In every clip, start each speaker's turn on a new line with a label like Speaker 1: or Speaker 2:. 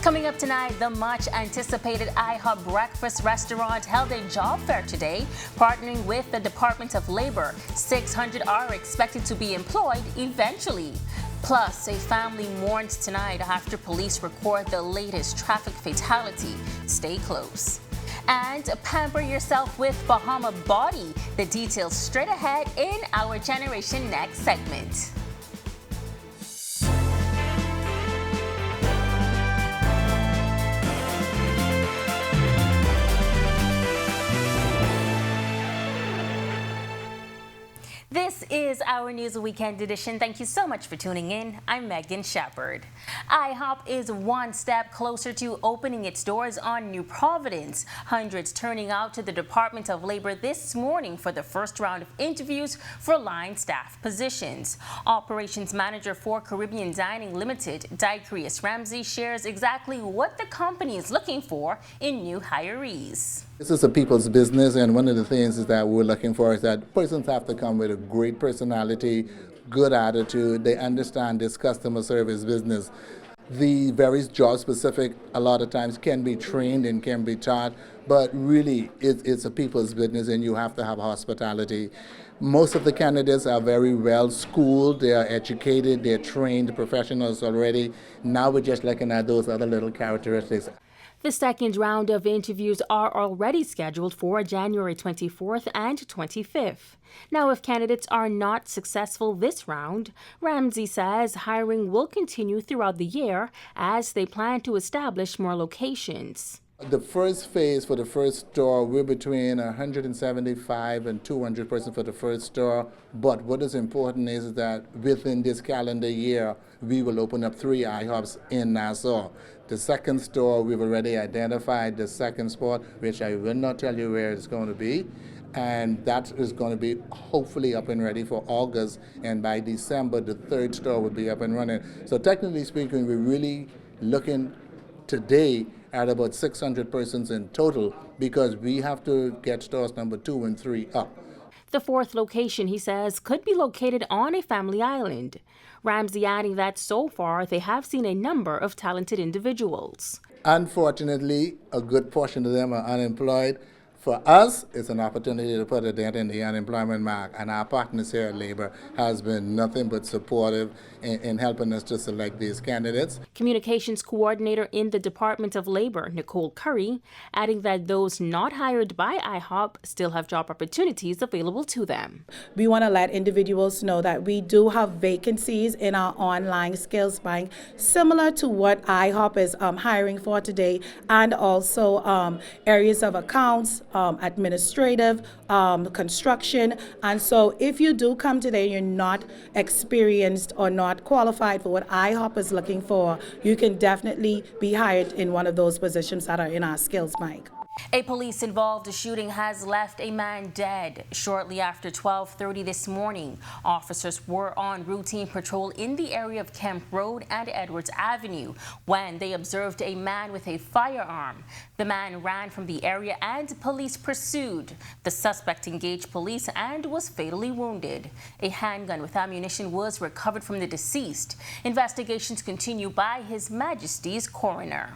Speaker 1: Coming up tonight, the much-anticipated IHOP breakfast restaurant held a job fair today, partnering with the Department of Labor. 600 are expected to be employed eventually. Plus, a family mourns tonight after police record the latest traffic fatality. Stay close. And pamper yourself with Bahama Body. The details straight ahead in our Generation Next segment. This is Our News Weekend Edition. Thank you so much for tuning in. I'm Megan Shepard. IHOP is one step closer to opening its doors on New Providence. Hundreds turning out to the Department of Labor this morning for the first round of interviews for line staff positions. Operations Manager for Caribbean Dining Limited, Dicreus Ramsey, shares exactly what the company is looking for in new hirees.
Speaker 2: This is a people's business, and one of the things is that we're looking for is that persons have to come with a great personality, good attitude. They understand this customer service business. The very job specific a lot of times can be trained and can be taught, but really it's a people's business and you have to have hospitality. Most of the candidates are very well schooled, they are educated, they're trained professionals already. Now we're just looking at those other little characteristics.
Speaker 1: The second round of interviews are already scheduled for January 24th and 25th. Now, if candidates are not successful this round, Ramsey says hiring will continue throughout the year as they plan to establish more locations.
Speaker 2: The first phase for the first store, we're between 175 and 200 persons for the first store. But what is important is that within this calendar year, we will open up 3 IHOPs in Nassau. The second store, we've already identified the second spot, which I will not tell you where it's going to be. And that is going to be hopefully up and ready for August. And by December, the third store will be up and running. So technically speaking, we're really looking today at about 600 persons in total because we have to get stores number 2 and 3 up.
Speaker 1: The fourth location, he says, could be located on a family island. Ramsey adding that so far they have seen a number of talented individuals.
Speaker 2: Unfortunately, a good portion of them are unemployed. For us, it's an opportunity to put a dent in the unemployment mark, and our partners here at Labor has been nothing but supportive in helping us to select these candidates.
Speaker 1: Communications coordinator in the Department of Labor, Nicole Curry, adding that those not hired by IHOP still have job opportunities available to them.
Speaker 3: We want to let individuals know that we do have vacancies in our online skills bank, similar to what IHOP is hiring for today, and also areas of accounts, administrative, construction. And so if you do come today and you're not experienced or not qualified for what IHOP is looking for, you can definitely be hired in one of those positions that are in our skills bank.
Speaker 1: A police-involved shooting has left a man dead. Shortly after 12:30 this morning, officers were on routine patrol in the area of Kemp Road and Edwards Avenue when they observed a man with a firearm. The man ran from the area and police pursued. The suspect engaged police and was fatally wounded. A handgun with ammunition was recovered from the deceased. Investigations continue by His Majesty's coroner.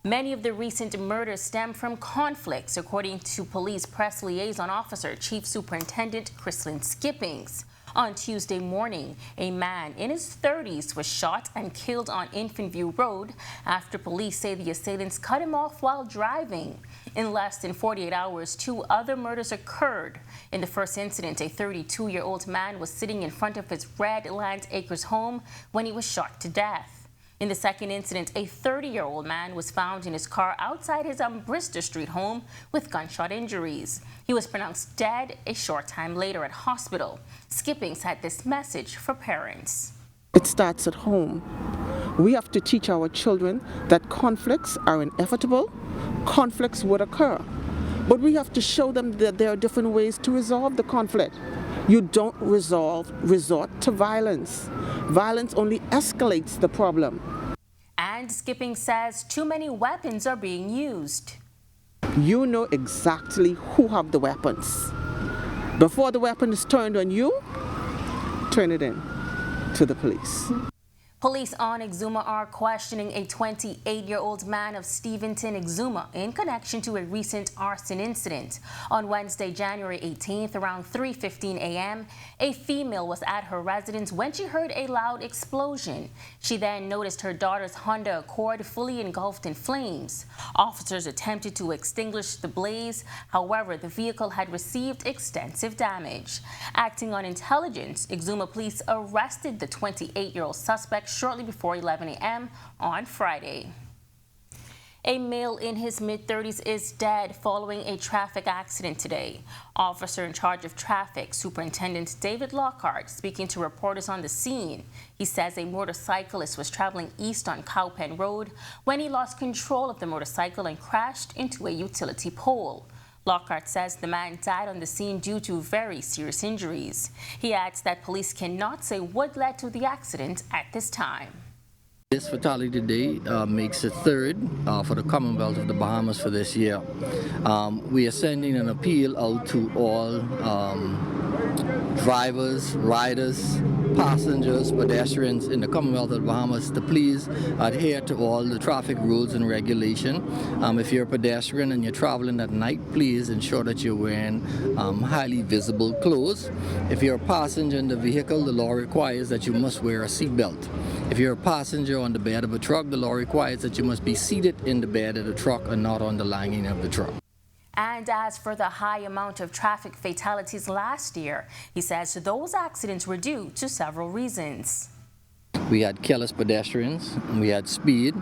Speaker 1: Many of the recent murders stem from conflicts, according to police press liaison officer Chief Superintendent Chrislyn Skippings. On Tuesday morning, a man in his 30s was shot and killed on Infant View Road after police say the assailants cut him off while driving. In less than 48 hours, 2 other murders occurred. In the first incident, a 32-year-old man was sitting in front of his Redland Acres home when he was shot to death. In the second incident, a 30-year-old man was found in his car outside his Bristol Street home with gunshot injuries. He was pronounced dead a short time later at hospital. Skippings had this message for parents.
Speaker 4: It starts at home. We have to teach our children that conflicts are inevitable. Conflicts would occur. But we have to show them that there are different ways to resolve the conflict. You don't resort to violence. Violence only escalates the problem.
Speaker 1: And Skipping says too many weapons are being used.
Speaker 4: You know exactly who have the weapons. Before the weapon is turned on you, turn it in to the police.
Speaker 1: Police on Exuma are questioning a 28-year-old man of Steventon, Exuma, in connection to a recent arson incident. On Wednesday, January 18th, around 3:15 a.m., a female was at her residence when she heard a loud explosion. She then noticed her daughter's Honda Accord fully engulfed in flames. Officers attempted to extinguish the blaze. However, the vehicle had received extensive damage. Acting on intelligence, Exuma police arrested the 28-year-old suspect shortly before 11 a.m. on Friday. A male in his mid-30s is dead following a traffic accident today. Officer in charge of traffic, Superintendent David Lockhart, speaking to reporters on the scene. He says a motorcyclist was traveling east on Cowpen Road when he lost control of the motorcycle and crashed into a utility pole. Lockhart says the man died on the scene due to very serious injuries. He adds that police cannot say what led to the accident at this time.
Speaker 5: This fatality today makes it third for the Commonwealth of the Bahamas for this year. We are sending an appeal out to all drivers, riders, passengers, pedestrians in the Commonwealth of the Bahamas to please adhere to all the traffic rules and regulation. If you're a pedestrian and you're traveling at night, please ensure that you're wearing highly visible clothes. If you're a passenger in the vehicle, the law requires that you must wear a seatbelt. If you're a passenger on the bed of a truck, the law requires that you must be seated in the bed of the truck and not on the lining of the truck.
Speaker 1: And as for the high amount of traffic fatalities last year, he says those accidents were due to several reasons.
Speaker 5: We had careless pedestrians, we had speed,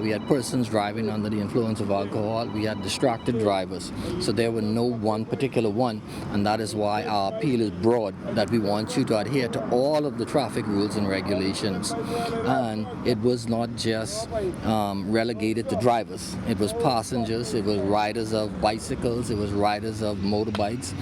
Speaker 5: we had persons driving under the influence of alcohol, we had distracted drivers. So there were no one particular one, and that is why our appeal is broad, that we want you to adhere to all of the traffic rules and regulations. And it was not just relegated to drivers. It was passengers, it was riders of bicycles, it was riders of motorbikes,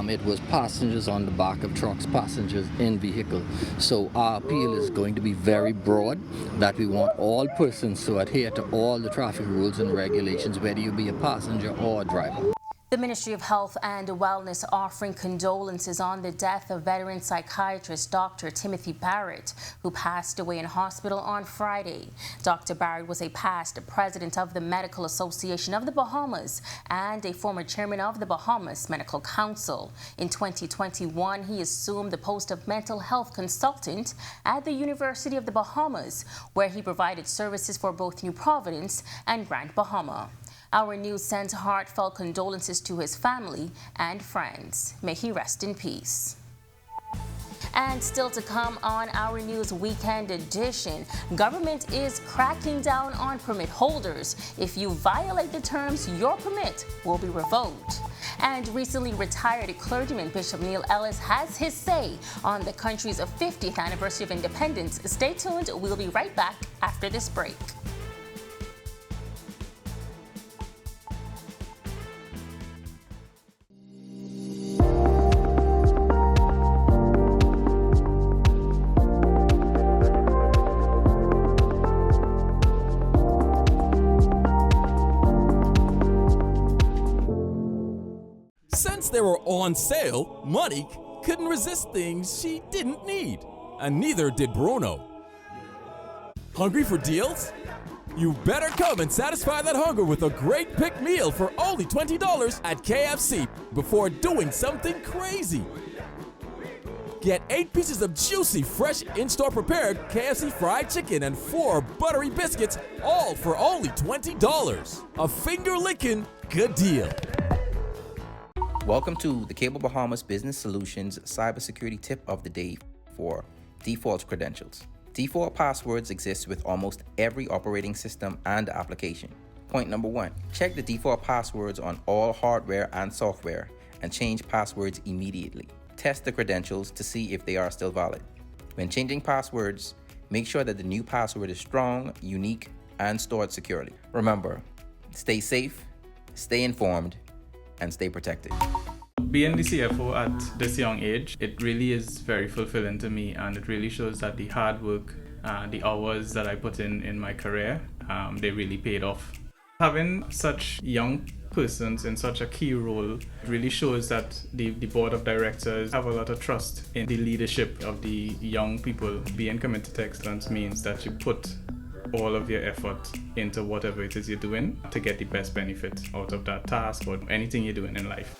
Speaker 5: it was passengers on the back of trucks, passengers in vehicles. So our appeal is going to be very broad, that we want all persons to adhere to all the traffic rules and regulations, whether you be a passenger or a driver.
Speaker 1: The Ministry of Health and Wellness offering condolences on the death of veteran psychiatrist Dr. Timothy Barrett, who passed away in hospital on Friday. Dr. Barrett was a past president of the Medical Association of the Bahamas and a former chairman of the Bahamas Medical Council. In 2021, he assumed the post of mental health consultant at the University of the Bahamas, where he provided services for both New Providence and Grand Bahama. Our news sends heartfelt condolences to his family and friends. May he rest in peace. And still to come on Our News Weekend Edition, government is cracking down on permit holders. If you violate the terms, your permit will be revoked. And recently retired clergyman Bishop Neil Ellis has his say on the country's 50th anniversary of independence. Stay tuned. We'll be right back after this break.
Speaker 6: Since they were on sale, Monique couldn't resist things she didn't need. And neither did Bruno. Hungry for deals? You better come and satisfy that hunger with a great pick meal for only $20 at KFC before doing something crazy. Get 8 pieces of juicy, fresh, in-store prepared KFC fried chicken and 4 buttery biscuits, all for only $20. A finger-licking good deal.
Speaker 7: Welcome to the Cable Bahamas Business Solutions Cybersecurity Tip of the Day for default credentials. Default passwords exist with almost every operating system and application. Point number 1, check the default passwords on all hardware and software and change passwords immediately. Test the credentials to see if they are still valid. When changing passwords, make sure that the new password is strong, unique, and stored securely. Remember, stay safe, stay informed, and stay protected.
Speaker 8: Being the CFO at this young age, it really is very fulfilling to me, and it really shows that the hard work, the hours that I put in my career, they really paid off. Having such young persons in such a key role really shows that the board of directors have a lot of trust in the leadership of the young people. Being committed to excellence means that you put all of your effort into whatever it is you're doing to get the best benefit out of that task or anything you're doing in life.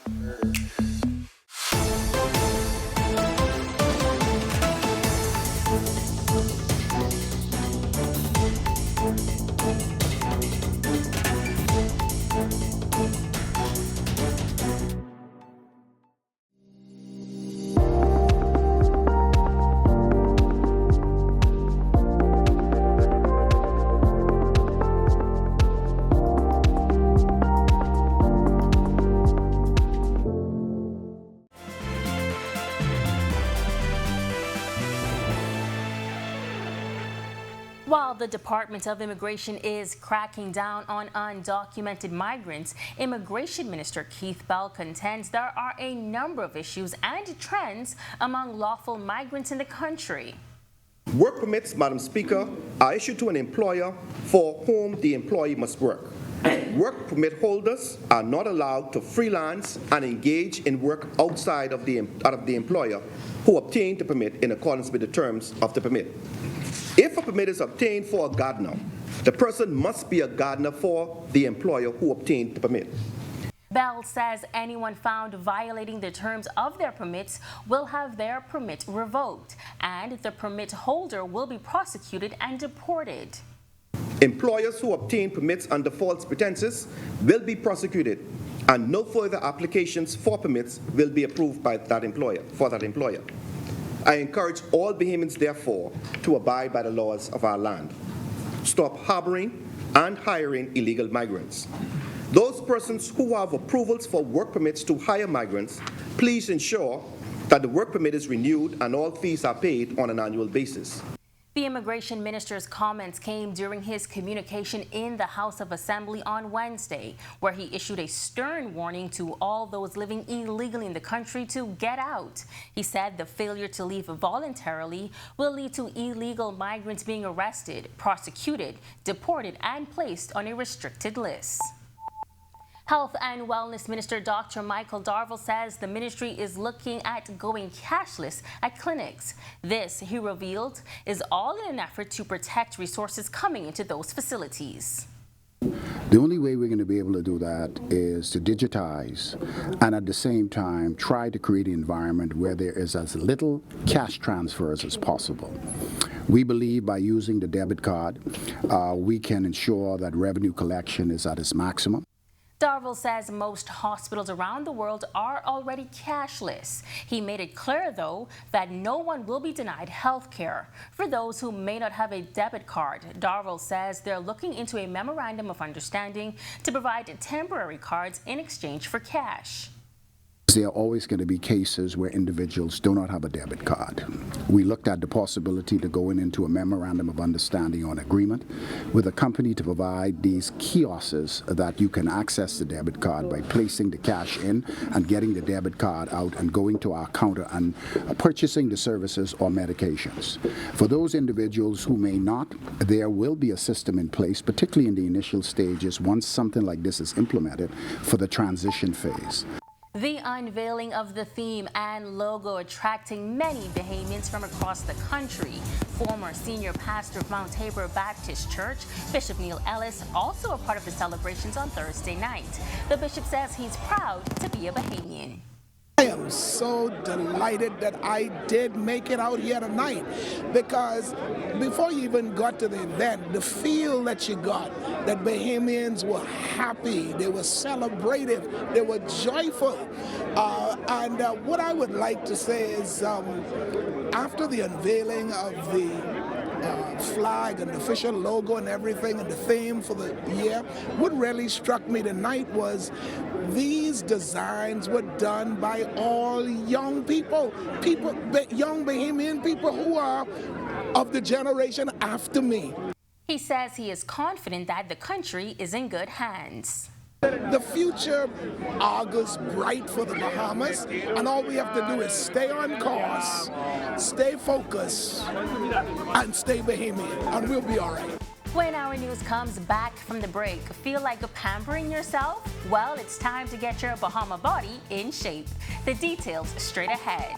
Speaker 1: While the Department of Immigration is cracking down on undocumented migrants, Immigration Minister Keith Bell contends there are a number of issues and trends among lawful migrants in the country.
Speaker 9: Work permits, Madam Speaker, are issued to an employer for whom the employee must work. Work permit holders are not allowed to freelance and engage in work outside of the employer who obtained the permit in accordance with the terms of the permit. If a permit is obtained for a gardener, the person must be a gardener for the employer who obtained the permit.
Speaker 1: Bell says anyone found violating the terms of their permits will have their permit revoked, and the permit holder will be prosecuted and deported.
Speaker 9: Employers who obtain permits under false pretenses will be prosecuted, and no further applications for permits will be approved by that employer. I encourage all Bahamians, therefore, to abide by the laws of our land. Stop harboring and hiring illegal migrants. Those persons who have approvals for work permits to hire migrants, please ensure that the work permit is renewed and all fees are paid on an annual basis.
Speaker 1: The Immigration Minister's comments came during his communication in the House of Assembly on Wednesday, where he issued a stern warning to all those living illegally in the country to get out. He said the failure to leave voluntarily will lead to illegal migrants being arrested, prosecuted, deported, and placed on a restricted list. Health and Wellness Minister Dr. Michael Darville says the ministry is looking at going cashless at clinics. This, he revealed, is all in an effort to protect resources coming into those facilities.
Speaker 10: The only way we're going to be able to do that is to digitize and at the same time try to create an environment where there is as little cash transfers as possible. We believe by using the debit card, we can ensure that revenue collection is at its maximum.
Speaker 1: Darville says most hospitals around the world are already cashless. He made it clear, though, that no one will be denied health care. For those who may not have a debit card, Darville says they're looking into a memorandum of understanding to provide temporary cards in exchange for cash.
Speaker 10: There are always going to be cases where individuals do not have a debit card. We looked at the possibility to go into a memorandum of understanding or an agreement with a company to provide these kiosks that you can access the debit card by placing the cash in and getting the debit card out and going to our counter and purchasing the services or medications. For those individuals who may not, there will be a system in place, particularly in the initial stages, once something like this is implemented for the transition phase.
Speaker 1: The unveiling of the theme and logo attracting many Bahamians from across the country. Former senior pastor of Mount Tabor Baptist Church, Bishop Neil Ellis, also a part of the celebrations on Thursday night. The bishop says he's proud to be a Bahamian.
Speaker 11: I am so delighted that I did make it out here tonight, because before you even got to the event, the feel that you got, that Bahamians were happy, they were celebrative, they were joyful. And what I would like to say is after the unveiling of the flag and the official logo and everything and the theme for the year, what really struck me tonight was these designs were done by all young people, young Bahamian people who are of the generation after me.
Speaker 1: He says he is confident that the country is in good hands.
Speaker 11: The future augurs bright for the Bahamas, and all we have to do is stay on course, stay focused, and stay Bahamian, and we'll be all right.
Speaker 1: When our news comes back from the break, feel like pampering yourself? Well, it's time to get your Bahama Body in shape. The details straight ahead.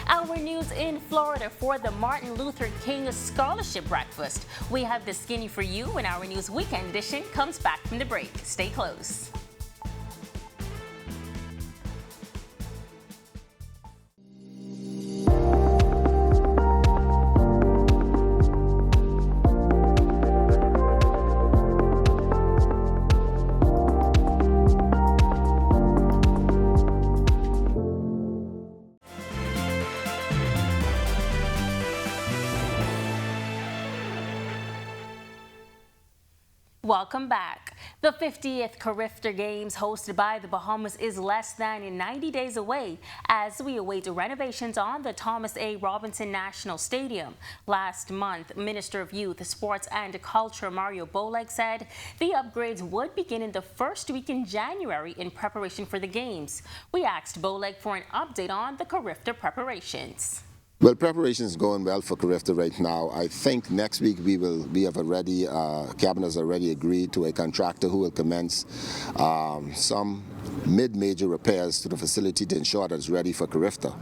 Speaker 1: Our news in Florida for the Martin Luther King Scholarship Breakfast. We have the skinny for you when our news weekend edition comes back from the break. Stay close. Welcome back. The 50th Carifta Games hosted by the Bahamas is less than 90 days away as we await renovations on the Thomas A. Robinson National Stadium. Last month, Minister of Youth, Sports and Culture Mario Boleg said the upgrades would begin in the first week in January in preparation for the Games. We asked Boleg for an update on the Carifta preparations.
Speaker 12: Well, preparation is going well for Carifta right now. I think next week we have already, Cabinet has already agreed to a contractor who will commence some mid-major repairs to the facility to ensure that it's ready for Carifta.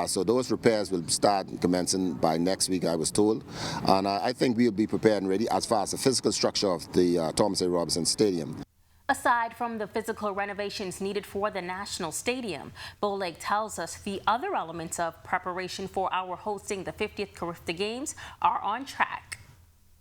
Speaker 12: So those repairs will start commencing by next week, I was told. And I think we'll be prepared and ready as far as the physical structure of the Thomas A. Robinson Stadium.
Speaker 1: Aside from the physical renovations needed for the National Stadium, Boleg tells us the other elements of preparation for our hosting the 50th Carifta Games are on track.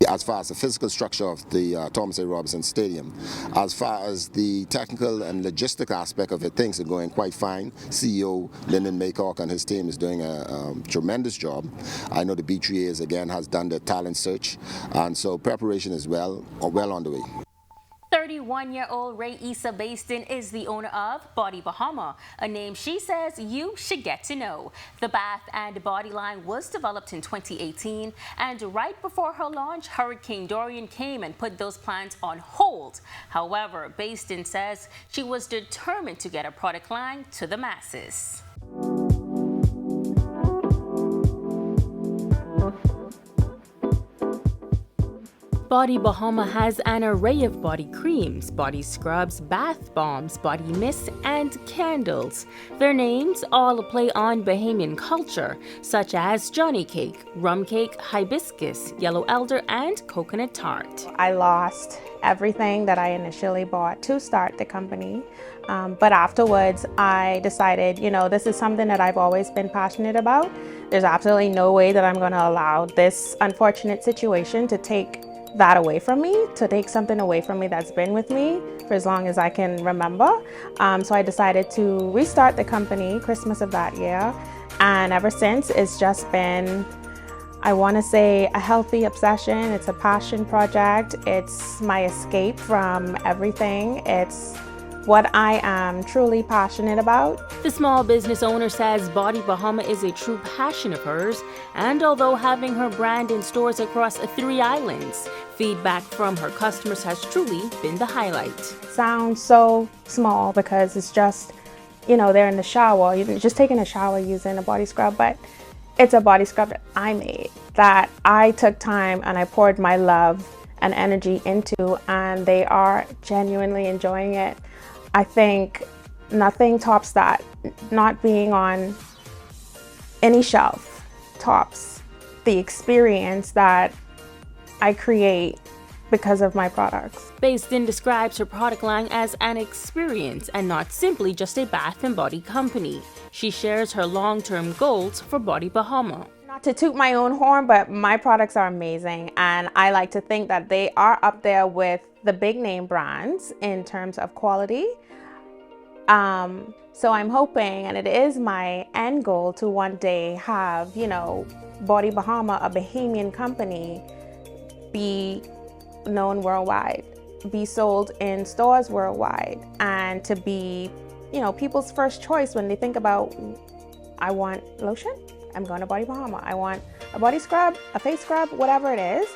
Speaker 12: As far as the physical structure of the Thomas A. Robinson Stadium, as far as the technical and logistic aspect of it, things are going quite fine. CEO Lyndon Maycock and his team is doing a tremendous job. I know the B3As again has done their talent search, and so preparation is well on the way.
Speaker 1: 31-year-old Ray Issa Baston is the owner of Body Bahama, a name she says you should get to know. The bath and body line was developed in 2018, and right before her launch, Hurricane Dorian came and put those plans on hold. However, Baston says she was determined to get a product line to the masses. Body Bahama has an array of body creams, body scrubs, bath bombs, body mists, and candles. Their names all play on Bahamian culture, such as Johnny Cake, Rum Cake, Hibiscus, Yellow Elder, and Coconut Tart.
Speaker 13: I lost everything that I initially bought to start the company, but afterwards I decided, this is something that I've always been passionate about. There's absolutely no way that I'm going to allow this unfortunate situation to take that away from me, to take something away from me that's been with me for as long as I can remember. So I decided to restart the company Christmas of that year, and ever since it's just been, I want to say, a healthy obsession. It's a passion project. It's my escape from everything. It's what I am truly passionate about.
Speaker 1: The small business owner says Body Bahama is a true passion of hers, and although having her brand in stores across 3 islands, feedback from her customers has truly been the highlight.
Speaker 13: Sounds so small because it's just, they're in the shower, you're just taking a shower using a body scrub, but it's a body scrub that I made, that I took time and I poured my love and energy into, and they are genuinely enjoying it. I think nothing tops that. Not being on any shelf tops the experience that I create because of my products.
Speaker 1: Baston describes her product line as an experience and not simply just a bath and body company. She shares her long-term goals for Body Bahama.
Speaker 13: Not to toot my own horn, but my products are amazing, and I like to think that they are up there with the big name brands in terms of quality. So I'm hoping, and it is my end goal, to one day have, Body Bahama, a Bahamian company, be known worldwide, be sold in stores worldwide, and to be, people's first choice when they think about, I want lotion, I'm going to Body Bahama. I want a body scrub, a face scrub, whatever it is,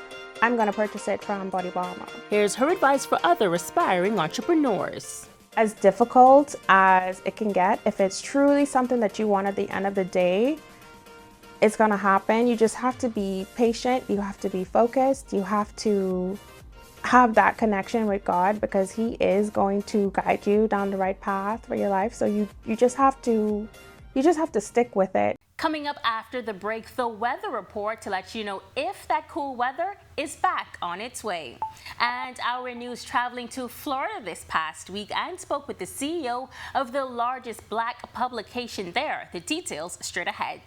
Speaker 13: I'm going to purchase it from Body Bahama.
Speaker 1: Here's her advice for other aspiring entrepreneurs.
Speaker 13: As difficult as it can get, if it's truly something that you want at the end of the day, it's going to happen. You just have to be patient. You have to be focused. You have to have that connection with God, because He is going to guide you down the right path for your life. So you just have to stick with it.
Speaker 1: Coming up after the break, the weather report to let you know if that cool weather is back on its way. And our news traveling to Florida this past week and spoke with the CEO of the largest Black publication there. The details straight ahead.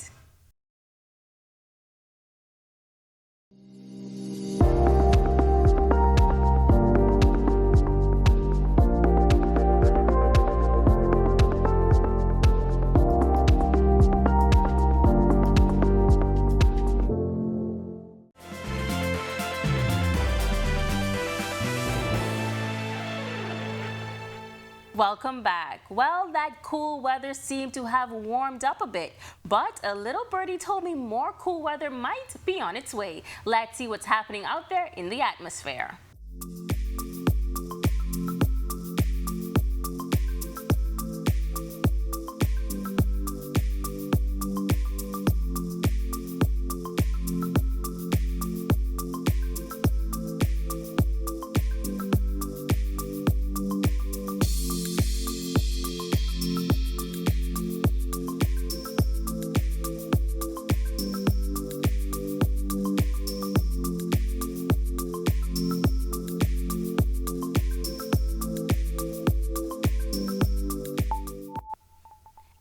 Speaker 1: Welcome back. Well, that cool weather seemed to have warmed up a bit, but a little birdie told me more cool weather might be on its way. Let's see what's happening out there in the atmosphere.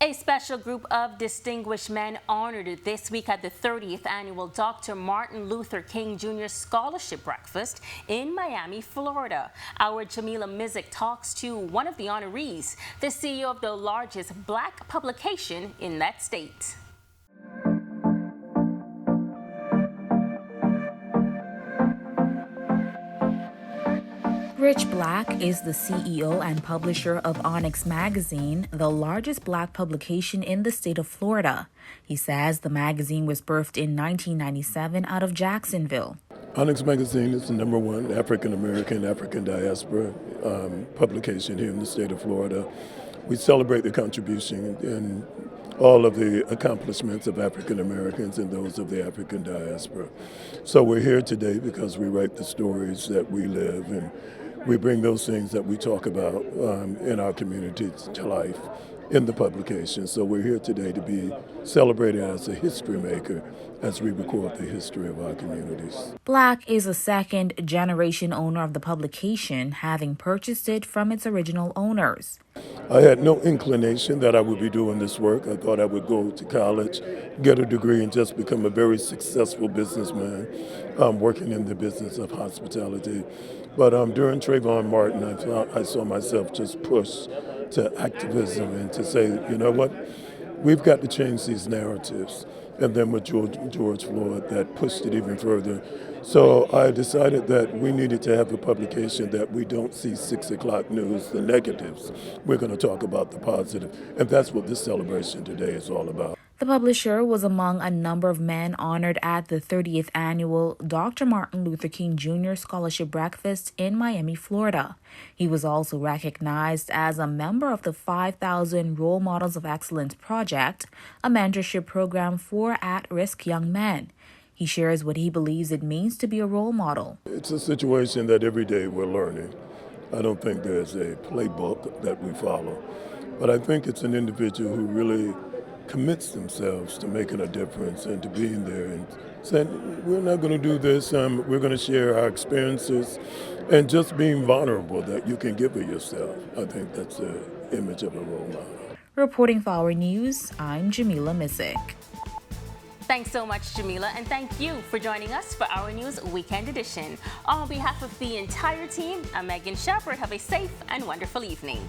Speaker 1: A special group of distinguished men honored this week at the 30th annual Dr. Martin Luther King Jr. Scholarship Breakfast in Miami, Florida. Our Jamila Mizik talks to one of the honorees, the CEO of the largest Black publication in that state.
Speaker 14: Rich Black is the CEO and publisher of Onyx Magazine, the largest Black publication in the state of Florida. He says the magazine was birthed in 1997 out of Jacksonville.
Speaker 15: Onyx Magazine is the #1 African-American, African diaspora publication here in the state of Florida. We celebrate the contribution and all of the accomplishments of African Americans and those of the African diaspora. So we're here today because we write the stories that we live, and we bring those things that we talk about in our communities to life in the publication. So we're here today to be celebrated as a history maker as we record the history of our communities.
Speaker 14: Black is a second-generation owner of the publication, having purchased it from its original owners.
Speaker 15: I had no inclination that I would be doing this work. I thought I would go to college, get a degree, and just become a very successful businessman working in the business of hospitality. But during Trayvon Martin, I saw myself just pushed to activism and to say, you know what, we've got to change these narratives. And then with George Floyd, that pushed it even further. So I decided that we needed to have a publication that we don't see 6 o'clock news, the negatives. We're going to talk about the positive. And that's what this celebration today is all about.
Speaker 14: The publisher was among a number of men honored at the 30th annual Dr. Martin Luther King Jr. Scholarship Breakfast in Miami, Florida. He was also recognized as a member of the 5,000 Role Models of Excellence Project, a mentorship program for at-risk young men. He shares what he believes it means to be a role model.
Speaker 15: It's a situation that every day we're learning. I don't think there's a playbook that we follow, but I think it's an individual who really commits themselves to making a difference and to being there and saying, we're not going to do this, we're going to share our experiences, and just being vulnerable that you can give of yourself. I think that's the image of a role model.
Speaker 14: Reporting for Our News, I'm Jamila Mizik.
Speaker 1: Thanks so much, Jamila, and thank you for joining us for Our News Weekend Edition. On behalf of the entire team, I'm Megan Shepard. Have a safe and wonderful evening.